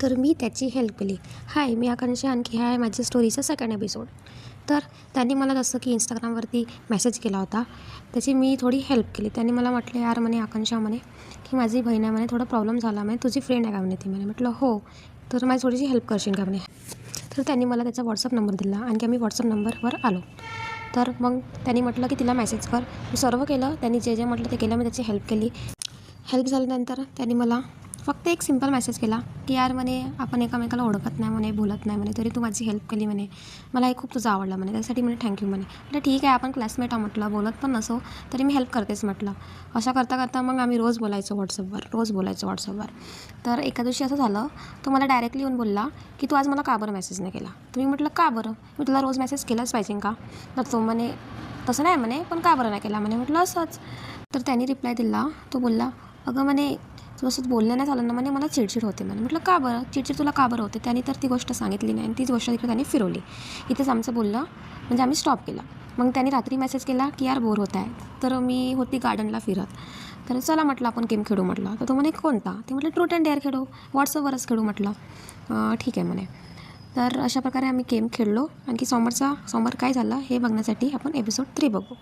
तर मी त्याची हेल्प केली. हाय, मी आकांक्षा, आणखी हा आहे माझ्या स्टोरीचा सेकंड एपिसोड. तर त्यांनी मला जसं की इंस्टाग्रामवरती मेसेज केला होता, त्याची मी थोडी हेल्प केली. त्यांनी मला म्हटले, यार म्हणे आकांक्षा म्हणे की माझी बहीण आहे म्हणे, थोडा प्रॉब्लेम झाला म्हणे, तुझी फ्रेंड आहे का म्हणे ती म्हणे. म्हटलं हो, तर माझी थोडीशी हेल्प करशील का म्हणे. तर त्यांनी मला त्याचा व्हॉट्सअप नंबर दिला. आणखी आम्ही व्हॉट्सअप नंबरवर आलो. तर मग त्यांनी म्हटलं की तिला मेसेज कर. मी सर्व केलं. त्यांनी जे जे म्हटलं ते केलं. मी त्याची हेल्प केली. हेल्प झाल्यानंतर त्यांनी मला फक्त एक सिंपल मेसेज केला की यार म्हणे आपण एकमेकाला ओळखत नाही म्हणे, बोलत नाही म्हणे, तरी तू माझी हेल्प केली म्हणे, मला हे खूप तुझं आवडलं म्हणे, त्यासाठी म्हणे थँक्यू म्हणे. म्हटलं ठीक आहे, आपण क्लासमेट आहोत म्हटलं, बोलत पण नसो तरी मी हेल्प करतेच म्हटलं. अशा करता करता मग आम्ही रोज बोलायचो व्हॉट्सअपवर. तर एका दिवशी असं झालं, तो मला डायरेक्टली येऊन बोलला की तू आज मला का बरं मेसेज नाही केला. तर मी म्हटलं का बरं, मी तुला रोज मेसेज केलाच पाहिजे का. तर तो म्हणे तसं नाही म्हणे, पण का बरं नाही केला म्हणे. म्हटलं असंच. तर त्यांनी रिप्लाय दिला. तो बोलला, अगं म्हणे तुझं बोलणं नाही झालं ना म्हणे, मला चिडचिड होते म्हणे. म्हटलं का बरं, चिडचिड तुला का बरं होते. त्यांनी तर ती गोष्ट सांगितली नाही आणि तीच गोष्ट तिकडे त्यांनी फिरवली. इथेच आमचं बोलणं म्हणजे आम्ही स्टॉप केला. मग त्यांनी रात्री मेसेज केला की यार बोर होत आहे. तर मी होती गार्डनला फिरत, तर चला म्हटलं आपण गेम खेळू म्हटलं. तर तो म्हणे कोणता. ते म्हटलं ट्रूथ अँड डेअर खेळू, व्हॉट्सअपवरच खेळू म्हटलं. ठीक आहे म्हणे. तर अशा प्रकारे आम्ही गेम खेळलो. आणखी समोर काय झालं हे बघण्यासाठी आपण एपिसोड 3 बघू.